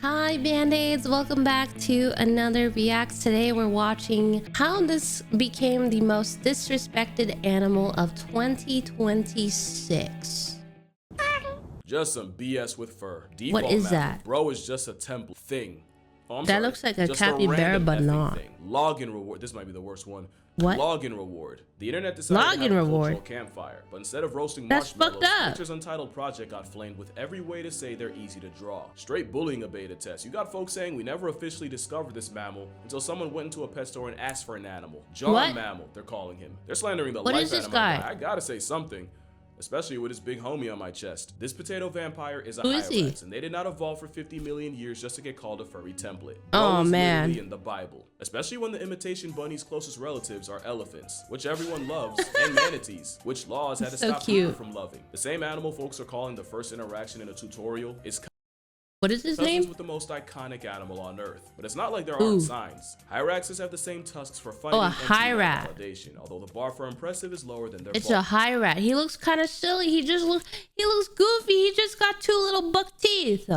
Hi Band-Aids, welcome back to another Reacts. Today we're watching how this became the most disrespected animal of 2026. Just some BS with fur. What is that? Bro is just a temple thing. That looks like a capybara, but not. Login reward. This might be the worst one. What? Login reward. The internet decided to have a cultural campfire, but instead of roasting marshmallows, Nature's Untitled Project got flamed with every way to say they're easy to draw. Straight bullying a beta test. You got folks saying we never officially discovered this mammal until someone went into a pet store and asked for an animal. John Mammal, they're calling him. They're slandering the life animal guy. I gotta say something. Especially with his big homie on my chest. This potato vampire is a hyrax, and they did not evolve for 50 million years just to get called a furry template. Oh man. In the Bible. Especially when the imitation bunny's closest relatives are elephants, which everyone loves, and manatees, which laws had to stop people from loving. The same animal folks are calling the first interaction in a tutorial is what is his name? With the most iconic animal on Earth, but it's not like there aren't signs. Hyraxes have the same tusks for fighting a hyrax. Validation, although the bar for impressive is lower than their It's a hyrax. He looks kind of silly. He looks goofy. He just got two little buck teeth.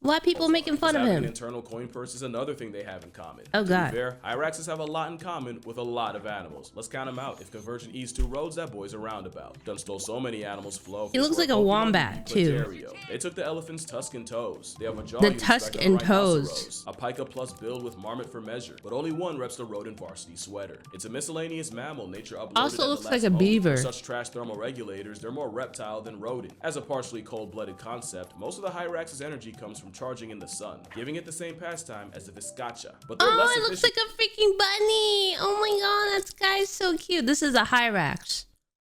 Why people making fun of him? An internal coin purse is another thing they have in common. Oh god. Hyraxes have a lot in common with a lot of animals. Let's count them out. If conversion eats two roads, that boy's a roundabout. Done stole so many animals flow. He looks like a wombat too. They took the elephant's tusk and toes. They have a jaw. The tusk and toes. A pica plus build with marmot for measure, but only one reps the rodent varsity sweater. It's a miscellaneous mammal nature uploaded. Also looks like a beaver. Such trash thermal regulators, they're more reptile than rodent. As a partially cold-blooded concept, most of the Hyrax's energy comes from charging in the sun, giving it the same pastime as the viscacha. But oh, it looks like a freaking bunny. Oh my god, that guy's so cute. This is a hyrax.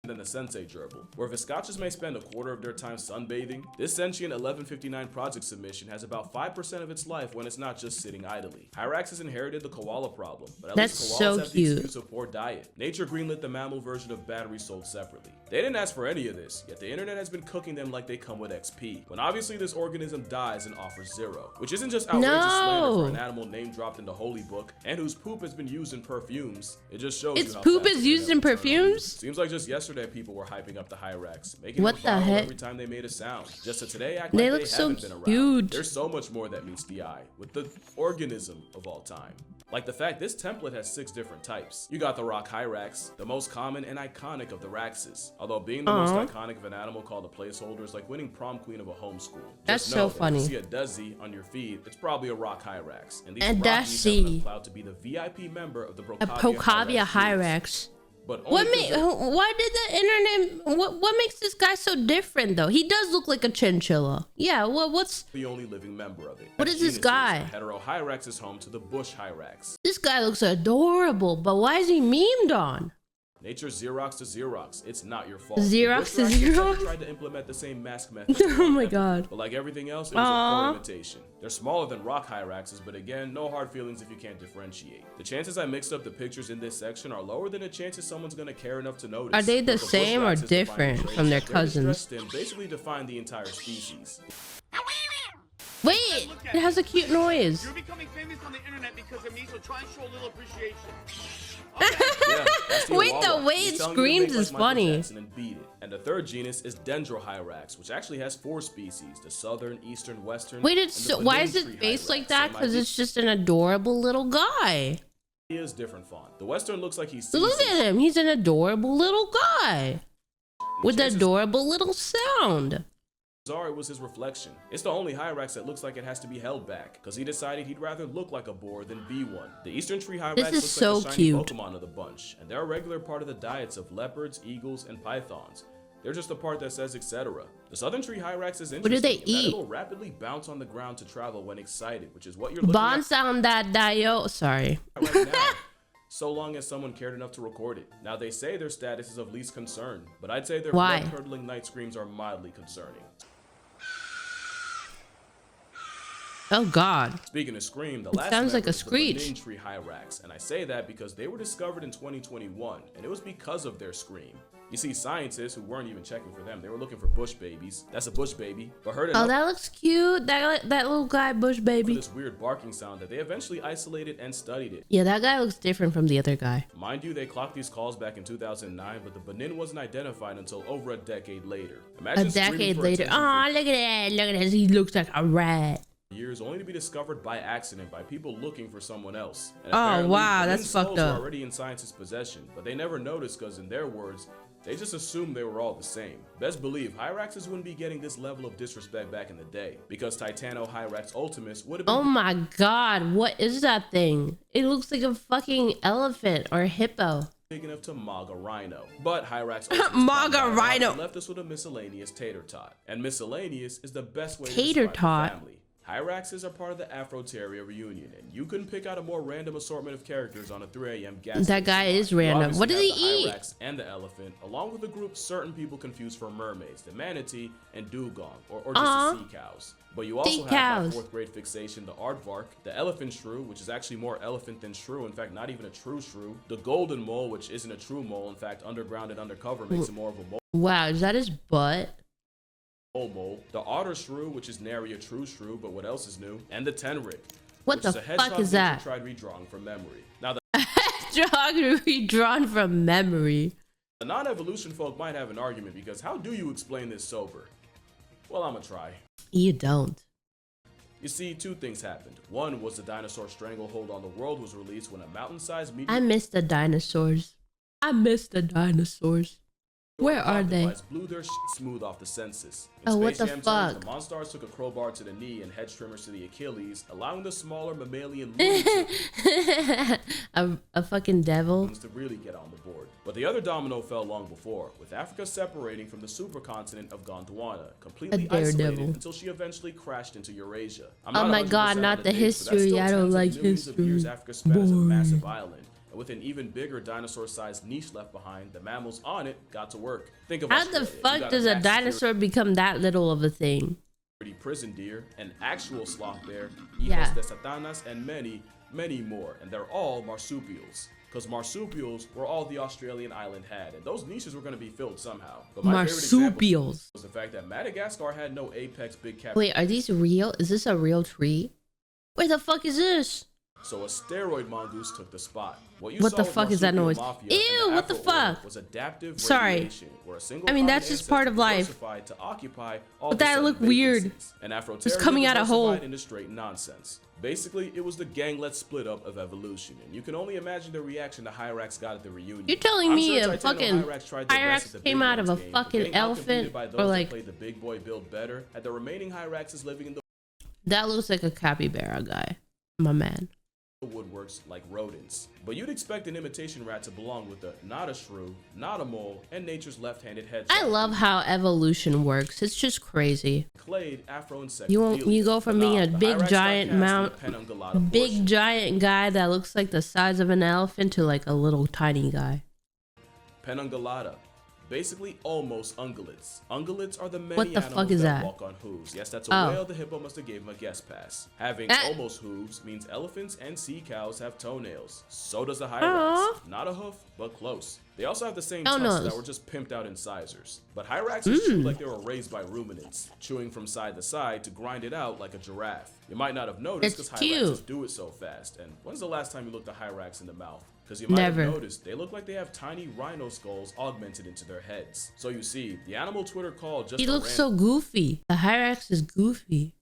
Than the sensei gerbil. Where viscachas may spend a quarter of their time sunbathing, this sentient 1159 project submission has about 5% of its life when it's not just sitting idly. Hyraxes inherited the koala problem, but at least koalas have the excuse of poor diet. Nature greenlit the mammal version of batteries sold separately. They didn't ask for any of this, yet the internet has been cooking them like they come with XP, when obviously this organism dies and offers zero, which isn't just outrageous slander for an animal name dropped in the holy book and whose poop has been used in perfumes. It just shows its poop is used in perfumes? Seems like just yesterday people were hyping up the hyrax, making what the heck every time they made a sound. Just to today act they like look they so haven't been around. Huge. There's so much more that meets the eye with the organism of all time. Like the fact this template has 6 different types. You got the rock hyrax, the most common and iconic of the raxes. Although being the most iconic of an animal called a placeholder is like winning prom queen of a homeschool. That's so funny. If you see a Desi on your feed, it's probably a rock hyrax. And these Desi Rockies have proud to be the VIP member of the Procavia hyrax. But why did the internet what makes this guy so different though? He does look like a chinchilla. Yeah, what's the only living member of it? What is this guy? Hetero hyrax is home to the bush hyrax. This guy looks adorable, but why is he memed on? Nature's Xerox to Xerox. It's not your fault. Xerox to Xerox? Tried to implement the same mask method. Oh my god. But like everything else, it was a poor imitation. They're smaller than rock hyraxes, but again, no hard feelings if you can't differentiate. The chances I mixed up the pictures in this section are lower than the chances somene's gonna care enough to notice. Are they the same or different from their cousins? Basically define the entire species. Wait, it has a cute noise. You're becoming famous on the internet because of me, so try and show a little appreciation. Wait, the way it screams is funny. And the third genus is Dendrohyrax, which actually has 4 species: the southern, eastern, western. Wait, why is it based like that? Because it's just an adorable little guy. He is different font. The western looks like he's. Look at him. He's an adorable little guy with adorable little sound. It was his reflection. It's the only hyrax that looks like it has to be held back, because he decided he'd rather look like a boar than be one. The eastern tree hyrax looks so like the shiny cute Pokemon of the bunch, and they're a regular part of the diets of leopards, eagles, and pythons. They're just the part that says etc. The southern tree hyrax is interesting. What do they eat? It'll rapidly bounce on the ground to travel when excited, which is what you're looking at. On that dio. Sorry. Right now. So long as someone cared enough to record it. Now they say their status is of least concern, but I'd say their blood-curdling night screams are mildly concerning. Oh god. Speaking of scream, the last sounds like a is screech. The tree hyrax, and I say that because they were discovered in 2021, and it was because of their scream. You see, scientists who weren't even checking for them, they were looking for bush babies. That's a bush baby. But heard enough. Oh, that looks cute. That little guy, bush baby. This weird barking sound that they eventually isolated and studied it. Yeah, that guy looks different from the other guy. Mind you, they clocked these calls back in 2009, but the Benin wasn't identified until over a decade later. Imagine a decade later. Oh, look at that. Look at that. He looks like a rat. years, only to be discovered by accident by people looking for someone else. And Oh apparently, wow, the that's skulls fucked were up. already in scientists' possession, but they never noticed because, in their words, they just assumed they were all the same. Best believe Hyraxes wouldn't be getting this level of disrespect back in the day, because Titano Hyrax Ultimus would have been Oh my god, what is that thing? It looks like a fucking elephant or a hippo. big enough to mog a rhino. But Hyrax Mog a rhino. left us with a miscellaneous tater tot. And miscellaneous is the best way Tater to describe tot. the family. Hyraxes are part of the Afro-Terrier reunion, and you couldn't pick out a more random assortment of characters on a 3 a.m. gas That guy station is line. You random. What obviously does he have the eat? Hyrax and the elephant, along with a group certain people confuse for mermaids, the manatee and dugong, or just the sea cows. But you also Sea have cows. by 4th grade fixation the aardvark, the elephant shrew, which is actually more elephant than shrew, in fact not even a true shrew, the golden mole, which isn't a true mole, in fact underground and undercover makes it more of a mole. Wow, is that his butt? Mole, the otter shrew, which is nary a true shrew, but what else is new, and the tenric. What which the is a fuck hedgehog is nature that? tried redrawing from memory. Now the Geography drawn from memory. non-evolution folk might have an argument because how do you explain this sober? Well, I'ma try. You don't. You see, two things happened. One was the dinosaur stranglehold on the world was released when a mountain-sized I meteor miss the dinosaurs. I miss the dinosaurs. Where are they? blew their smooth off the census. In Oh, what Space the Jam fuck? terms, the Monstars took a crowbar to the knee and hedge trimmers to the Achilles, allowing the smaller mammalian lunatics a fucking devil. to really get on the board. But the other domino fell long before, with Africa separating from the supercontinent of Gondwana, completely A daredevil. isolated until she eventually crashed into Eurasia. I'm Oh not my 100% God, on not the dates, but that's history. still I don't tens of like millions of years history. Africa spent as a Boring. massive island. And with an even bigger dinosaur-sized niche left behind, the mammals on it got to work. Think of How Australia. the You fuck got does a max dinosaur become that little of a thing? security prison deer, an actual sloth bear, Yeah. hijos de satanas, and many, many more. And they're all marsupials. Because marsupials were all the Australian island had, and those niches were going to be filled somehow. But my favorite example Marsupials. was the fact that Madagascar had no apex big cat. Wait, are these real? Is this a real tree? Where the fuck is this? So a steroid mongoose took the spot. What What saw the with fuck is that marsupial noise? mafia Ew, and what the Afro order fuck? Was adaptive Sorry. radiation, where a single I mean, common that's just part of ancestor life. diversified to occupy all But the that seven looked weird. vacancies. And Afro It's coming out a hole. into straight nonsense. Basically, it was the ganglet split up of evolution, and you can only imagine the reaction the Hyrax got at the reunion. You're telling I'm me sure a Titano fucking Hyrax tried their best at the Hyrax came big out of ones a game, but fucking getting outcompeted elephant by those or that like played the big boy build better, had the remaining Hyraxes living in the that looks like a capybara guy, my man. woodworks like rodents. But you'd expect an imitation rat to belong with the not a shrew, not a mole, and nature's left-handed hedgehog. I love how evolution works. It's just crazy. Clade Afro insect. You go from being a big giant big giant guy that looks like the size of an elephant to like a little tiny guy. Penungulata. Basically almost ungulates. Ungulates are the many What the animals fuck is that? walk on hooves. Yes, that's a Oh. whale. The hippo must have gave him a guest pass. Having almost hooves means elephants and sea cows have toenails. So does the Hyrax. Aw. Not a hoof, but close. They also have the same Oh, tusks no. that were just pimped out incisors. But Hyraxes chew like they were raised by ruminants, chewing from side to side to grind it out like a giraffe. You might not have noticed It's because cute. Hyraxes do it so fast. And when's the last time you looked a Hyrax in the mouth? Because you might Never. have noticed they look like they have tiny rhino skulls augmented into their heads. So you see, the animal Twitter called just He a looks random so goofy. The Hyrax is goofy.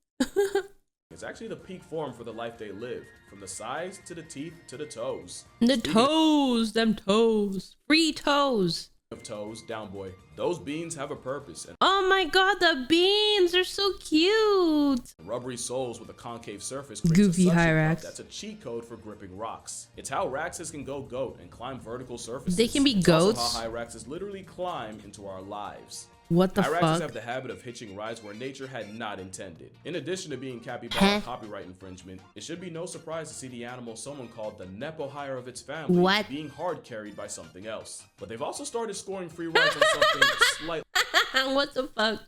is actually the peak form for the life they live, from the size to the teeth to the toes. The toes, them toes. Free toes. Of toes, down boy, those beans have a purpose, and Oh my god, the beans are so cute. rubbery soles with a concave surface creates Goofy a suction Hyrax. cup that's a cheat code for gripping rocks. It's how Raxes can go goat and climb vertical surfaces. They can be It's also goats? how Hyraxes literally climb into our lives. What the Hyraxes fuck? have the habit of hitching rides where nature had not intended. In addition to being capybara copyright infringement, it should be no surprise to see the animal someone called the Nepo hire of its family What? being hard carried by something else. But they've also started scoring free rides on something slightly What the fuck?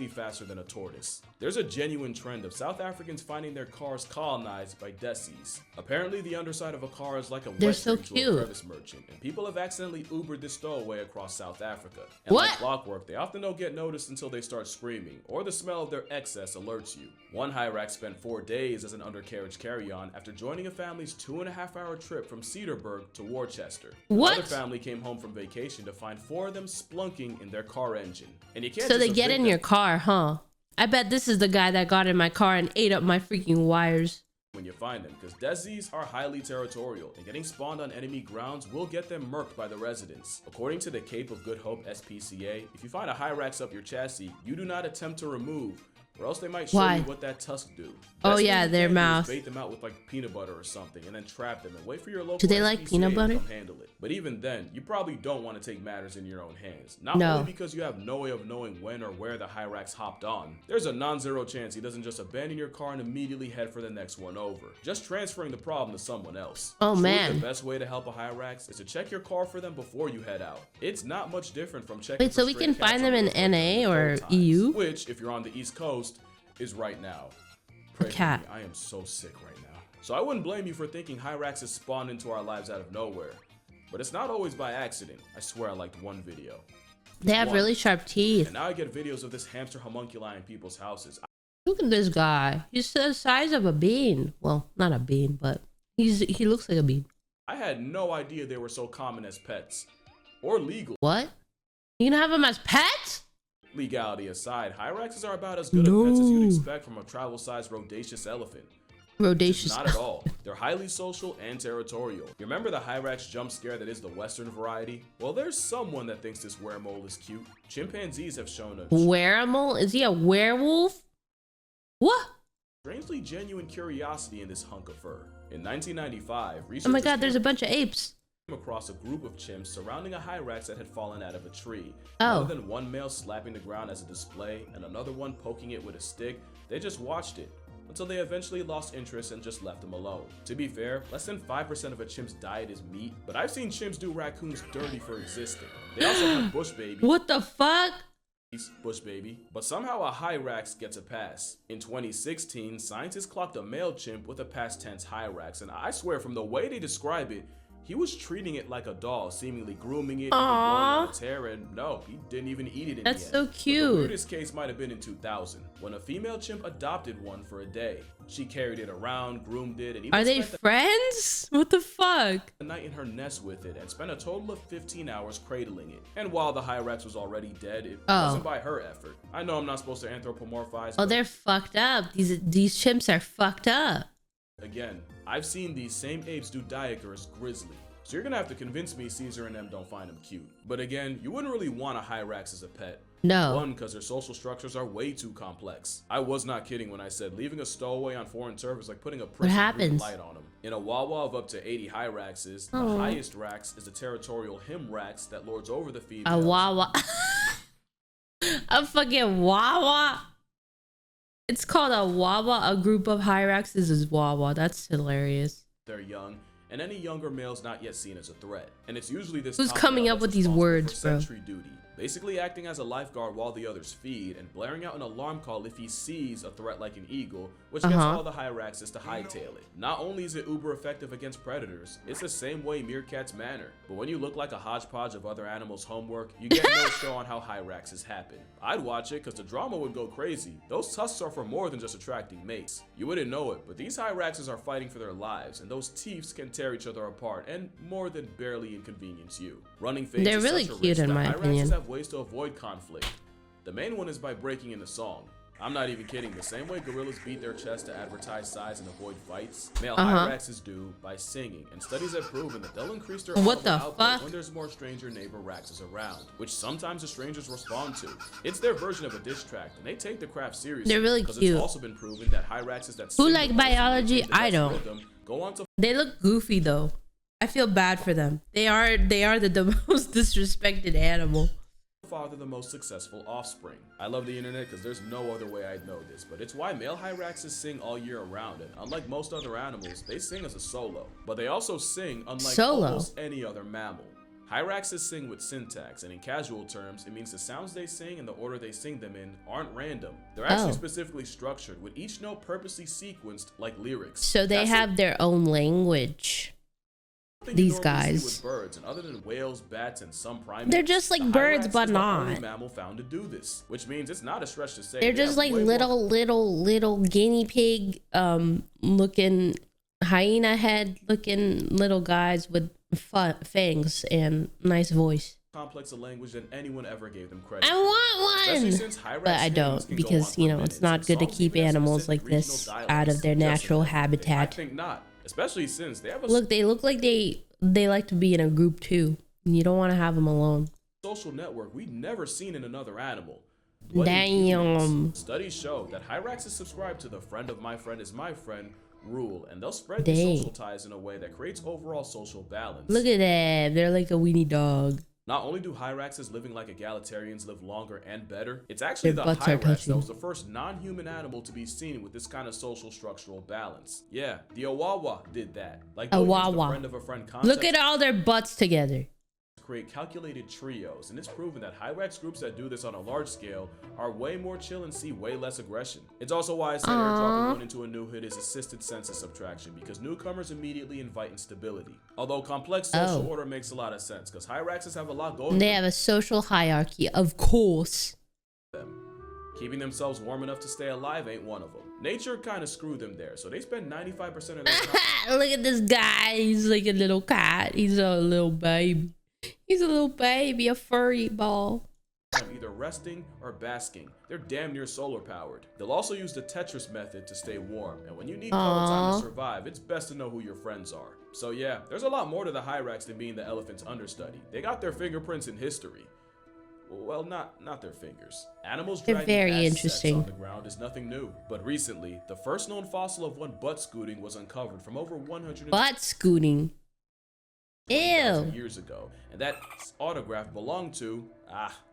faster than a tortoise. There's a genuine trend of South Africans finding their cars colonized by desis. Apparently, the underside of a car is like a They're wet so dream to cute. a crevice merchant, and people have accidentally Ubered this stowaway across South Africa. And What? like clockwork, they often don't get noticed until they start screaming, or the smell of their excess alerts you. One Hyrax spent 4 days as an undercarriage carry-on after joining a family's 2.5-hour trip from Cedarburg to Worcester. What? Another family came home from vacation to find 4 of them splunking in their car engine. And you can't So just they get evict in them your car, huh? I bet this is the guy that got in my car and ate up my freaking wires. When you find them, because Desi's are highly territorial, and getting spawned on enemy grounds will get them murked by the residents. According to the Cape of Good Hope SPCA, if you find a Hyrax up your chassis, you do not attempt to remove, or else they might show you what that tusk do. Oh yeah, their mouth. Bait them out with like peanut butter or something, and then trap them and wait for your local Do they like SPCA peanut butter? to come handle it. But even then, you probably don't want to take matters in your own hands. Not only because you have no way of knowing when or where the Hyrax hopped on. There's a non-zero chance he doesn't just abandon your car and immediately head for the next one over, just transferring the problem to someone else. Oh man. The best way to help a Hyrax is to check your car for them before you head out. It's not much different from checking. Wait, so we can find them in NA or EU? Which, if you're on the East Coast, is right now. Pray cat. for me. I am so sick right now. So I wouldn't blame you for thinking Hyraxes spawned into our lives out of nowhere. But it's not always by accident. I swear I liked one video. They have really sharp teeth. And now I get videos of this hamster homunculi in people's houses. Look at this guy. He's the size of a bean. Well, not a bean, but he looks like a bean. I had no idea they were so common as pets. Or legal. What? You gonna have them as pets? Legality aside, Hyraxes are about as good of pets as you'd expect from a travel-sized rodaceous elephant. Rodaceous. Not at all. They're highly social and territorial. You remember the Hyrax jump scare that is the Western variety? Well, there's someone that thinks this weremole is cute. Chimpanzees have shown a weremole? Is he a werewolf? What? Strangely genuine curiosity in this hunk of fur. In 1995, researchers Oh my god, there's a bunch of apes. Across a group of chimps surrounding a Hyrax that had fallen out of a tree. Oh. Rather than one male slapping the ground as a display and another one poking it with a stick, they just watched it until they eventually lost interest and just left them alone. To be fair, less than 5% of a chimp's diet is meat, but I've seen chimps do raccoons dirty for existing. They also have bush baby. What the fuck? Bush baby. But somehow a Hyrax gets a pass. In 2016, scientists clocked a male chimp with a past tense Hyrax, and I swear from the way they describe it, he was treating it like a doll, seemingly grooming it, on a tear, and no, he didn't even eat it in That's the end. so cute. But the weirdest case might have been in 2000, when a female chimp adopted one for a day. She carried it around, groomed it, and even Are they friends? What the fuck? the night in her nest with it, and spent a total of 15 hours cradling it. And while the Hyrax was already dead, it wasn't by her effort. I know I'm not supposed to anthropomorphize. Oh, they're fucked up. These chimps are fucked up. Again, I've seen these same apes do diagers grizzly. So you're gonna have to convince me Caesar and them don't find him cute. But again, you wouldn't really want a Hyrax as a pet. No. One, because their social structures are way too complex. I was not kidding when I said leaving a stowaway on foreign turf is like putting a green light on them. In a Wawa of up to 80 Hyraxes, the highest Rax is the territorial Hymrax that lords over the females. A Wawa. A fucking Wawa. It's called a Wawa. A group of Hyraxes is Wawa. That's hilarious. They're young, and any younger males not yet seen as a threat. And it's usually this Who's coming up with these words, bro? Sentry duty, basically acting as a lifeguard while the others feed and blaring out an alarm call if he sees a threat like an eagle, which gets all the Hyraxes to hightail it. Not only is it uber effective against predators, it's the same way meerkats manner. But when you look like a hodgepodge of other animals' homework, you get no show on how Hyraxes happen. I'd watch it because the drama would go crazy. Those tusks are for more than just attracting mates. You wouldn't know it, but these Hyraxes are fighting for their lives, and those teeths can tear each other apart and more than barely inconvenience you. Running phase They're is really such a cute risk in that my Hyraxes opinion. have ways to avoid conflict. The main one is by breaking into song. I'm not even kidding. The same way gorillas beat their chest to advertise size and avoid fights, male Hyraxes do by singing, and studies have proven that they'll increase their output when there's more stranger neighbor Raxes around, which sometimes the strangers respond to. It's their version of a diss track, and they take the craft seriously. They're really cute. It's also been proven that Hyraxes that Who like biology? I don't. Go on to They look goofy though. I feel bad for them. They are the most disrespected animal. father the most successful offspring. I love the internet because there's no other way I'd know this, but it's why male Hyraxes sing all year around, and unlike most other animals, they sing as a solo. But they also sing unlike almost any other mammal. Hyraxes sing with syntax, and in casual terms, it means the sounds they sing and the order they sing them in aren't random. They're actually specifically structured, with each note purposely sequenced like lyrics. So they have their own language. These guys. With birds, and other than whales, bats, and some primates, they're just like birds, but not. The only mammal found to do this, which means it's not a stretch to say they're just like little guinea pig looking, hyena head looking little guys with fangs and nice voice. complex a language than anyone ever gave them credit. I want Especially one, since Hyrax but I hymns don't, can go because on for you know minutes, it's not and good to songs keep even have animals specific like this regional out dialects. of their Just natural another thing. habitat. I think not, especially since they have a Look, they look like they like to be in a group too. You don't want to have them alone. social network we've never seen in another animal. But in humans, studies show that Hyraxes subscribe to the friend of my friend is my friend rule, and they'll spread the social ties in a way that creates overall social balance. Look at them. They're like a weenie dog. Not only do Hyraxes living like egalitarians live longer and better, it's actually Their the butts are Hyrax touching. that was the first non-human animal to be seen with this kind of social structural balance. Yeah, the Awawa did that. Like they'll use the friend of a friend concept. Look at all their butts together. Create calculated trios, and it's proven that Hyrax groups that do this on a large scale are way more chill and see way less aggression. It's also why I said airdropping one into a new hood is assisted census subtraction, because newcomers immediately invite instability. Although complex social order makes a lot of sense, because Hyraxes have a lot going. They have a social hierarchy, of course. Keeping themselves warm enough to stay alive ain't one of them. Nature kind of screwed them there, so they spend 95% of their time. Look at this guy. He's like a little cat. He's a little baby. He's a little baby, a furry ball. Either resting or basking. They're damn near solar powered. They'll also use the Tetris method to stay warm, and when you need cover time to survive, it's best to know who your friends are. So yeah, there's a lot more to the Hyrax than being the elephant's understudy. They got their fingerprints in history. Well, not their fingers. Animals dragging very ass interesting sets on the ground is nothing new. But recently, the first known fossil of one butt scooting was uncovered from over 100 butt scooting. Ew. years ago, and that autograph belonged to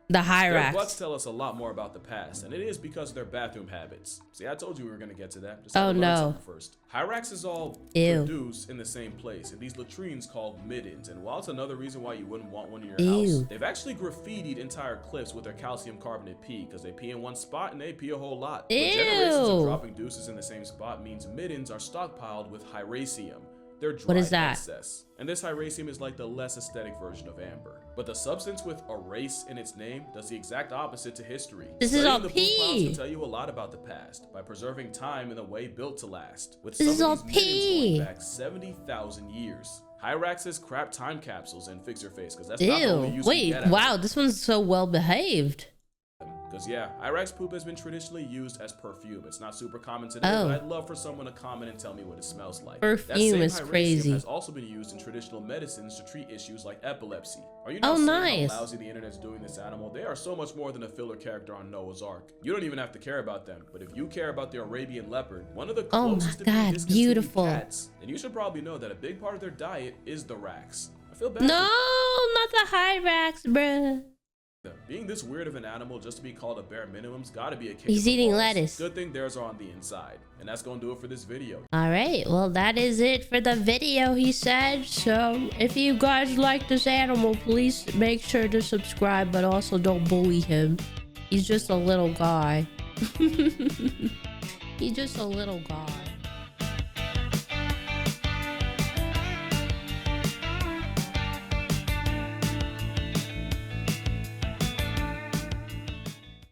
the their Hyrax. butts tell us a lot more about the past, and it is because of their bathroom habits. See, I told you we were gonna get to that. Just Oh no. First, Hyraxes all Ew. produce in the same place, in these latrines called middens. And while it's another reason why you wouldn't want one in your house, they've actually graffitied entire cliffs with their calcium carbonate pee, because they pee in one spot and they pee a whole lot. But generations of dropping deuces in the same spot means middens are stockpiled with hyracium. They're dry excess. And this hyracium is like the less aesthetic version of amber. But the substance with a race in its name does the exact opposite to history. This is all the pee. blue clouds can tell you a lot about the past by preserving time in a way built to last. With This is some all of these middens pee. going back 70,000 years. Hyraxes crap time capsules and fix your face, because that's not the only use we get out of wow, it. this one's so well behaved. Because yeah, Hyrax poop has been traditionally used as perfume. It's not super common today, but I'd love for someone to comment and tell me what it smells like. Perfume is crazy. Has also been used in traditional medicines to treat issues like epilepsy. Are you Oh, not seeing nice. how lousy the internet's doing this animal? They are so much more than a filler character on Noah's Ark. You don't even have to care about them, but if you care about the Arabian leopard, one of the closest to being God, discontinued beautiful. cats, then you should probably know that a big part of their diet is the rax. I feel bad. No, not the Hyrax, bruh. Being this weird of an animal just to be called a bare minimum's gotta be a kick. He's in the eating balls. lettuce. Good thing theirs are on the inside. And that's gonna do it for this video. All right, well, that is it for the video, he said. So if you guys like this animal, please make sure to subscribe, but also don't bully him. He's just a little guy. He's just a little guy.